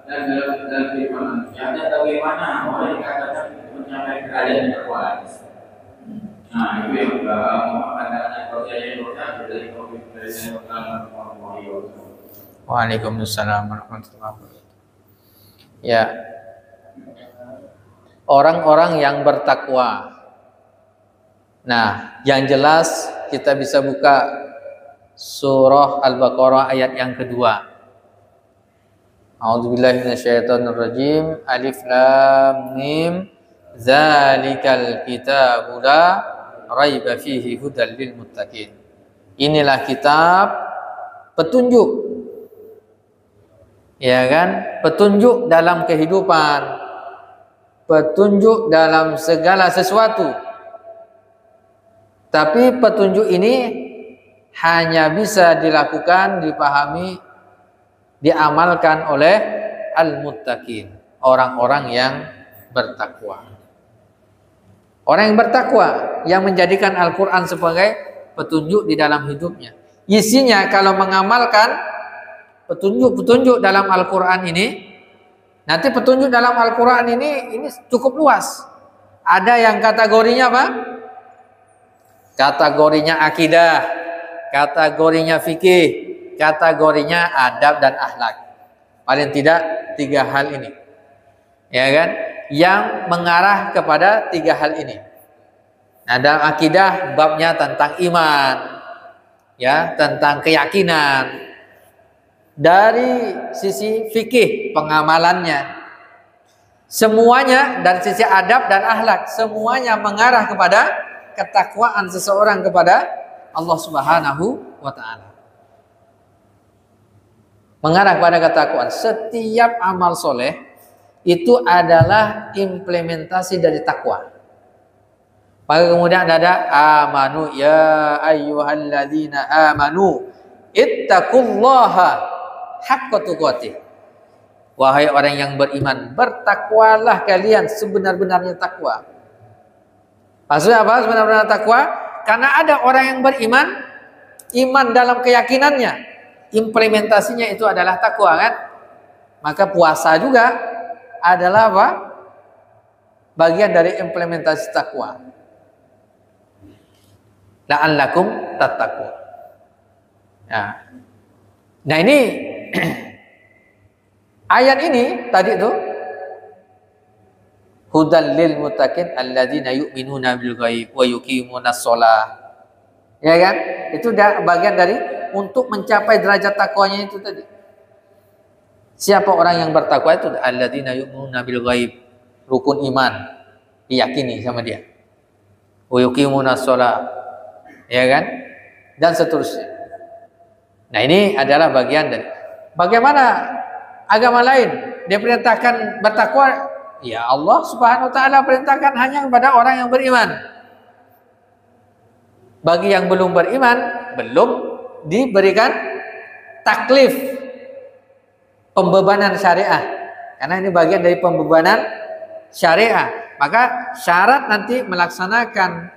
dan dalam kehidupan manusia, dan bagaimana orang yang dikatakan mencapai keadaan yang terkuat? Nah, itu yang pandangannya kalau saya dari Topik dari saya warahmatullahi wabarakatuh. Waalaikumsalam warahmatullahi wabarakatuh. Ya, orang-orang yang bertakwa. Nah, yang jelas kita bisa buka surah Al-Baqarah ayat yang kedua. A'udzubillahi minasyaitonirrajim. Alif lam mim. Zalikal kitabu la raiba fihi hudal lil muttaqin. Inilah kitab petunjuk. Ya kan? Petunjuk dalam kehidupan. Petunjuk dalam segala sesuatu. Tapi petunjuk ini hanya bisa dilakukan, dipahami, diamalkan oleh al-muttaqin, orang-orang yang bertakwa. Orang yang bertakwa yang menjadikan Al-Quran sebagai petunjuk di dalam hidupnya. Isinya kalau mengamalkan petunjuk-petunjuk dalam Al-Quran ini, nanti petunjuk dalam Al-Quran ini cukup luas. Ada yang kategorinya apa? Kategorinya akidah, kategorinya fikih, kategorinya adab dan akhlak. Paling tidak 3 hal ini, ya kan? Yang mengarah kepada 3 hal ini. Nah, dalam akidah babnya tentang iman, ya, tentang keyakinan. Dari sisi fikih pengamalannya, semuanya dari sisi adab dan akhlak, semuanya mengarah kepada ketakwaan seseorang kepada Allah Subhanahu wa taala. Mengarah kepada ketakwaan. Setiap amal soleh itu adalah implementasi dari takwa. Maka kemudian ada amanu ya ayyuhalladzina amanu ittaqullaha haqqa tuqatih. Wahai orang yang beriman, bertakwalah kalian sebenar-benarnya takwa. Maksudnya apa sebenar-benar takwa? Karena ada orang yang beriman, iman dalam keyakinannya, implementasinya itu adalah takwa, kan? Maka puasa juga adalah apa? Bagian dari implementasi takwa. La'allakum tattaqun. Ya. Nah, ini ayat ini tadi itu hudal lil muttaqin alladzina yu'minuna bil ghaib wa yuqimunas shalah. Ya kan? Itu bagian dari untuk mencapai derajat takwanya itu tadi. Siapa orang yang bertakwa itu? Alladzina yu'minuna bil ghaib, rukun iman, diyakini sama dia. Wa yuqimunas shalah, ya kan? Dan seterusnya. Nah, ini adalah bagian dari bagaimana agama lain dia perintahkan bertakwa. Ya, Allah Subhanahu wa taala perintahkan hanya kepada orang yang beriman. Bagi yang belum beriman, belum diberikan taklif, pembebanan syariah. Karena ini bagian dari pembebanan syariah. Maka syarat nanti melaksanakan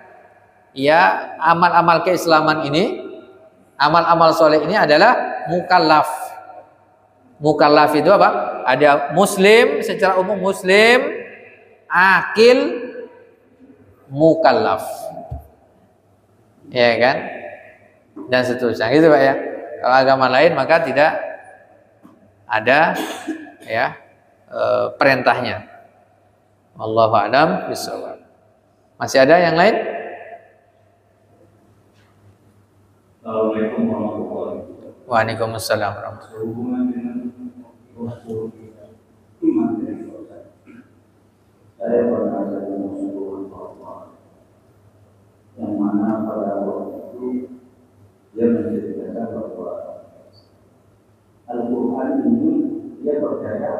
ya amal-amal keislaman ini, amal-amal soleh ini adalah mukallaf. Mukallaf itu apa? Ada muslim, secara umum muslim, akil, mukallaf. Ya kan? Dan seterusnya. Gitu Pak ya. Kalau agama lain maka tidak ada ya perintahnya. Wallahu a'lam bishawab. Masih ada yang lain? Assalamualaikum warahmatullahi wabarakatuh. Waalaikumsalam warahmatullahi wabarakatuh. Sehubungan dengan Rasul iman dari saya pernah jadi musuh Allah yang mana pada waktu itu dia menceritakan bahwa Al-Quran ini dia percaya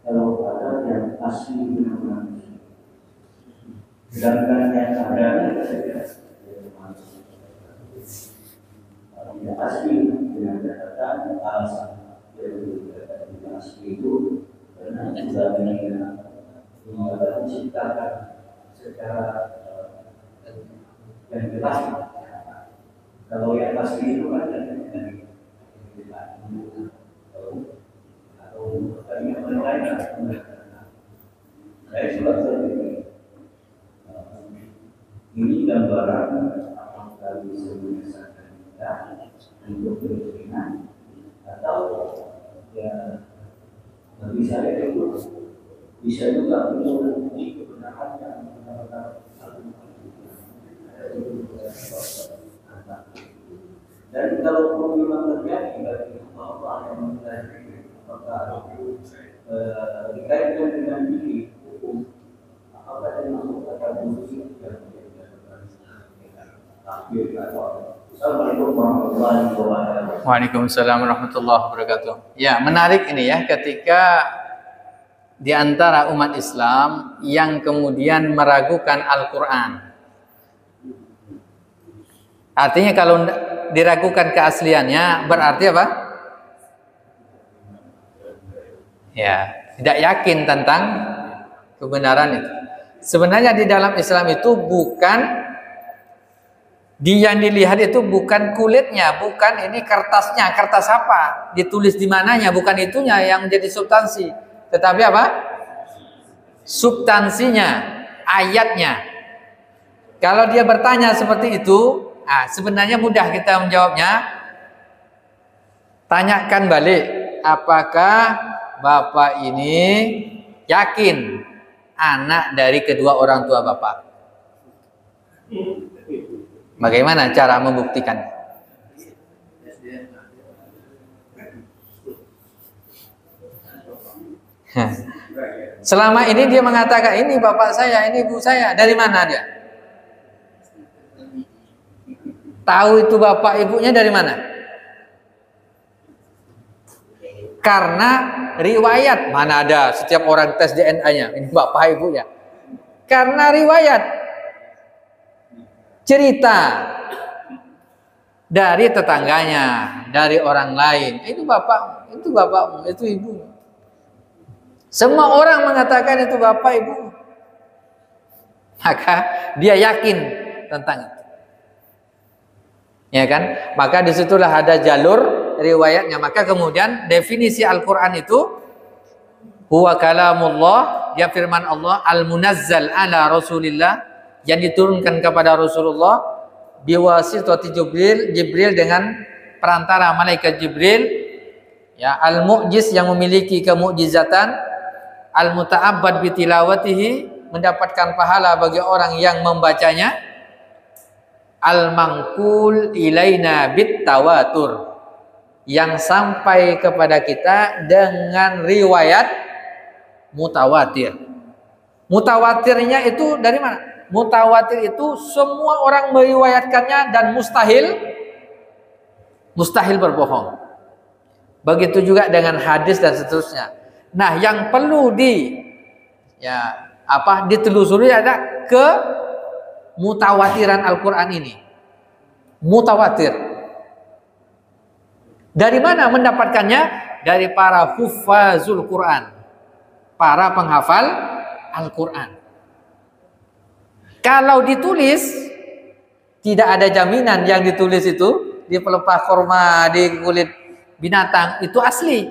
kalau ada yang asli benar-benar, sedangkan yang ada yang asli dengan catatan alasan yang asli itu karena sudah menciptakan secara yang jelas. Kalau yang asli itu kan atau yang lain, saya sudah ini bentuk keyakinan atau ya bagi saya itu bisa juga menguji kebenaran yang benar-benar dan kalau memang terjadi bagi Allah yang mengetahui apakah dikaitkan dengan diri hukum apakah yang masuk kata musik yang Assalamualaikum warahmatullahi wabarakatuh. Waalaikumsalam warahmatullahi wabarakatuh. Ya, menarik ini ya ketika di antara umat Islam yang kemudian meragukan Al-Quran. Artinya kalau diragukan keasliannya berarti apa? Ya, tidak yakin tentang kebenaran itu. Sebenarnya di dalam Islam itu bukan yang dilihat itu bukan kulitnya, bukan ini kertasnya, kertas apa, ditulis di mananya, bukan itunya yang menjadi substansi, tetapi apa? Substansinya, ayatnya. Kalau dia bertanya seperti itu, sebenarnya mudah kita menjawabnya. Tanyakan balik, apakah Bapak ini yakin anak dari kedua orang tua Bapak? Bagaimana cara membuktikan? Selama ini dia mengatakan ini bapak saya, ini ibu saya. Dari mana dia? Tahu itu bapak ibunya dari mana? Karena riwayat. Mana ada setiap orang tes DNA-nya ini bapak ibunya. Karena riwayat, cerita dari tetangganya, dari orang lain. Itu bapak, itu bapakmu, itu ibu. Semua orang mengatakan itu bapak ibu. Maka dia yakin tentang itu. Ya kan? Maka disitulah ada jalur riwayatnya. Maka kemudian definisi Al-Quran itu huwa kalamullah, dia firman Allah, al-munazzal ala Rasulillah, yang diturunkan kepada Rasulullah biwasitati Jibril dengan perantara malaikat Jibril, ya, al-mu'jiz yang memiliki kemukjizatan, al-muta'abbad bitilawatihi, mendapatkan pahala bagi orang yang membacanya, al-mangkul ilaina bitawatur, yang sampai kepada kita dengan riwayat mutawatir. Mutawatirnya itu dari mana? Mutawatir itu semua orang meriwayatkannya dan mustahil berbohong. Begitu juga dengan hadis dan seterusnya. Nah, yang perlu ditelusuri ada ke mutawatiran Al-Quran ini. Mutawatir. Dari mana mendapatkannya? Dari para huffazul Quran, para penghafal Al-Quran. Kalau ditulis, tidak ada jaminan yang ditulis itu di pelepah korma, di kulit binatang itu asli.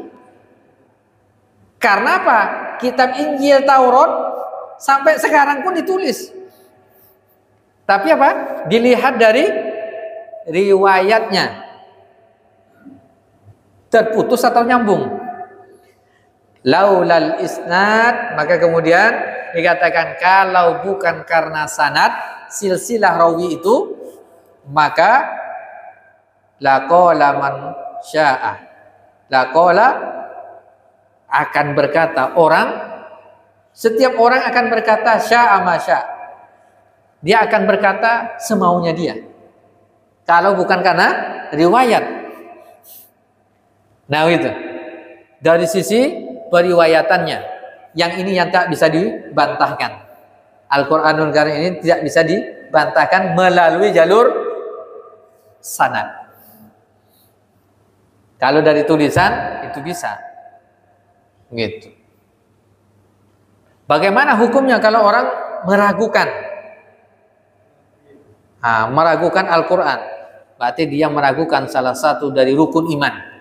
Karena apa? Kitab Injil, Taurat sampai sekarang pun ditulis. Tapi apa? Dilihat dari riwayatnya, terputus atau nyambung. Laulal isnad, maka kemudian dikatakan kalau bukan karena sanad, silsilah rawi itu, maka laqala man sya'ah, laqala akan berkata orang, setiap orang akan berkata sya'a ma sya', dia akan berkata semaunya dia, kalau bukan karena riwayat. Nah itu dari sisi periwayatannya, yang ini yang tak bisa dibantahkan. Al-Quranul Karim ini tidak bisa dibantahkan melalui jalur sanad. Kalau dari tulisan itu bisa. Gitu. Bagaimana hukumnya kalau orang meragukan? Meragukan Al-Quran, berarti dia meragukan salah satu dari rukun iman.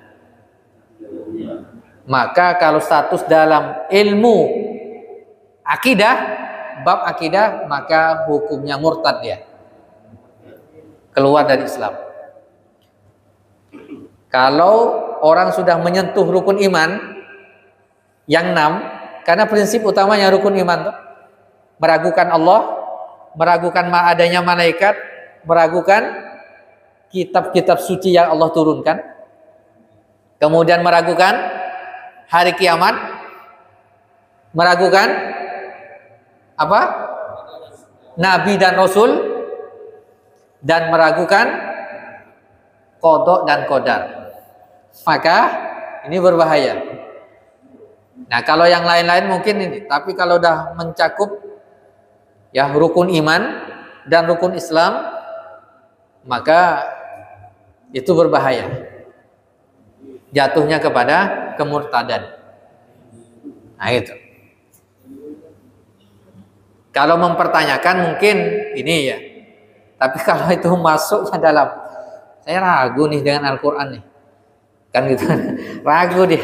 Maka kalau status dalam ilmu akidah, bab akidah, maka hukumnya murtad dia, keluar dari Islam. Kalau orang sudah menyentuh rukun iman yang 6, karena prinsip utamanya rukun iman tuh meragukan Allah, meragukan adanya malaikat, meragukan kitab-kitab suci yang Allah turunkan, kemudian meragukan hari kiamat, meragukan apa? Nabi dan Rasul, dan meragukan qada dan qadar. Maka ini berbahaya. Nah, kalau yang lain-lain mungkin ini, tapi kalau udah mencakup ya rukun iman dan rukun Islam, maka itu berbahaya. Jatuhnya kepada kemurtadan. Nah, itu. Kalau mempertanyakan mungkin ini ya. Tapi kalau itu masuknya dalam, saya ragu nih dengan Al-Quran nih. Kan gitu. Ragu deh.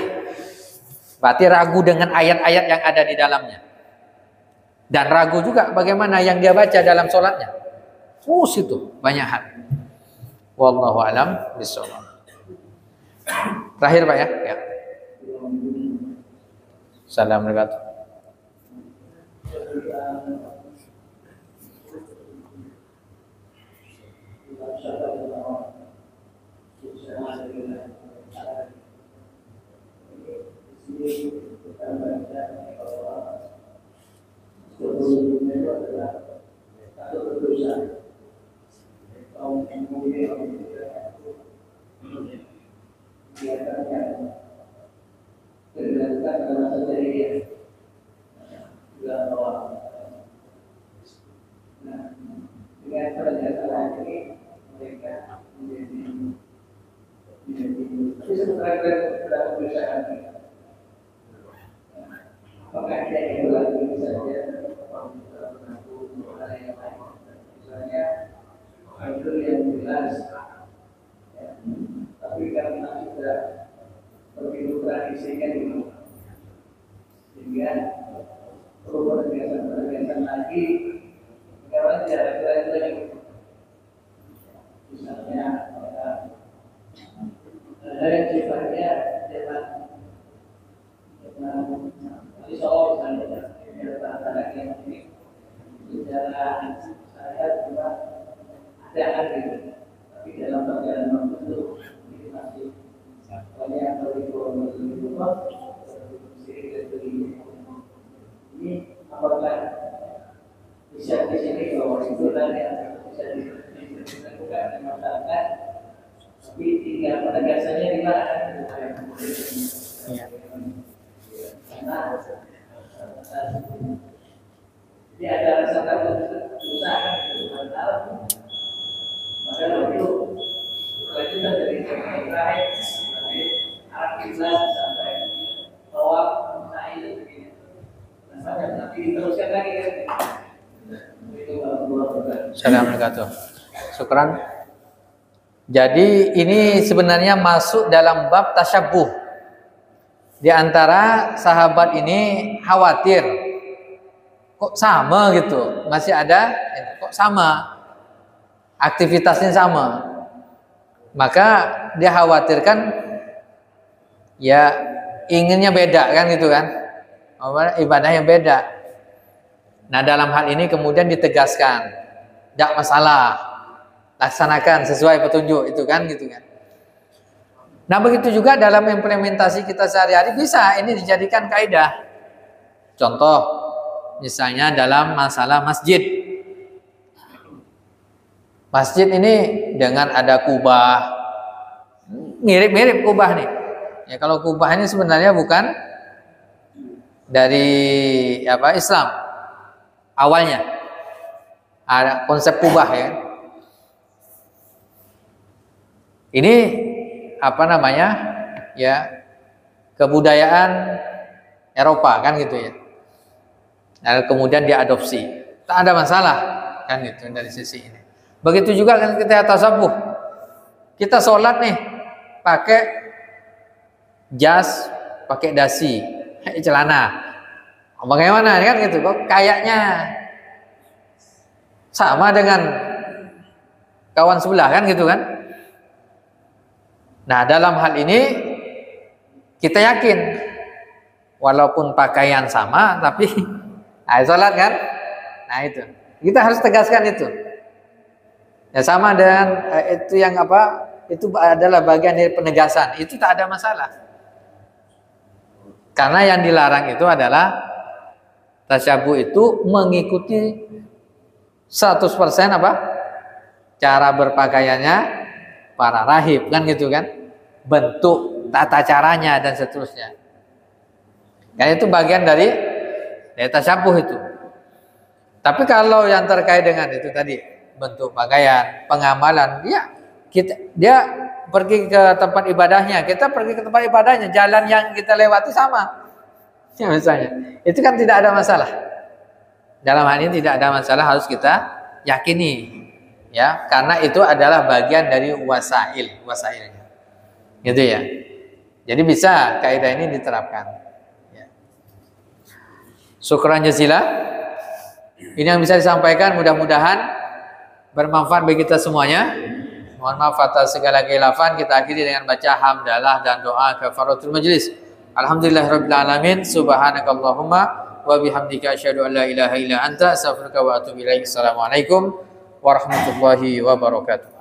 Berarti ragu dengan ayat-ayat yang ada di dalamnya. Dan ragu juga bagaimana yang dia baca dalam sholatnya. Itu banyak hal. Wallahu a'lam bishawab. Terakhir Pak ya. Assalamualaikum. Tapi karena sudah begitu tradisinya itu, sehingga perlu perhiasan lagi. Sekarang tidak ada lagi. Misalnya ada yang sifatnya dengan risau misalnya, ada yang ini secara saya cuma ada gitu. Tapi dalam perjalanan itu ini masih banyak berikut ini apakah bisa di sini bahwa itu yang bisa dilakukan di masyarakat, tapi tinggal penegasannya di mana? Karena ini ada rasa takut usaha padahal itu kelanjutan dari terakhir arah kiblat sampai tawaf sa'i dan sebagainya. Nanti diteruskan lagi kan? Assalamualaikum. Syukran. Jadi ini sebenarnya masuk dalam bab tasyabbuh. Di antara sahabat ini khawatir, kok sama gitu, masih ada, kok sama, aktivitasnya sama. Maka dia khawatirkan, ya inginnya beda kan gitu kan, ibadah yang beda. Nah dalam hal ini kemudian ditegaskan, tidak masalah, laksanakan sesuai petunjuk itu kan gitu kan. Nah begitu juga dalam implementasi kita sehari-hari bisa ini dijadikan kaidah. Contoh misalnya dalam masalah masjid. Masjid ini dengan ada kubah, mirip-mirip kubah nih. Ya kalau kubah ini sebenarnya bukan dari Islam awalnya. Ada konsep kubah ya. Ini ya kebudayaan Eropa kan gitu ya. Dan kemudian diadopsi, tak ada masalah kan gitu dari sisi ini. Begitu juga kan kita tasawuf, kita sholat nih pakai jas, pakai dasi, celana, bagaimana kan gitu? Kok kayaknya sama dengan kawan sebelah kan gitu kan? Nah, dalam hal ini kita yakin walaupun pakaian sama tapi sholat kan? Nah, itu. Kita harus tegaskan itu. Ya sama dengan itu yang apa? Itu adalah bagian dari penegasan. Itu tak ada masalah. Karena yang dilarang itu adalah tasyabuh itu mengikuti 100% apa? Cara berpakaiannya para rahib kan gitu kan? Bentuk, tata caranya dan seterusnya. Kan itu bagian dari tasyabuh itu. Tapi kalau yang terkait dengan itu tadi bentuk pakaian, pengamalan, dia pergi ke tempat ibadahnya, kita pergi ke tempat ibadahnya, jalan yang kita lewati sama. Ya misalnya, itu kan tidak ada masalah. Dalam hal ini tidak ada masalah, harus kita yakini. Ya, karena itu adalah bagian dari wasailnya. Gitu ya. Jadi bisa kaidah ini diterapkan. Ya. Syukran jazilah. Ini yang bisa disampaikan, mudah-mudahan bermanfaat bagi kita semuanya. Mohon maaf atas segala khilafan. Kita akhiri dengan baca hamdalah dan doa kafaratul majlis. Alhamdulillahirabbil alamin. Subhanakallahumma wa bihamdika asyhadu an la ilaha illa anta astaghfiruka wa atubu ilaik. Assalamualaikum warahmatullahi wabarakatuh.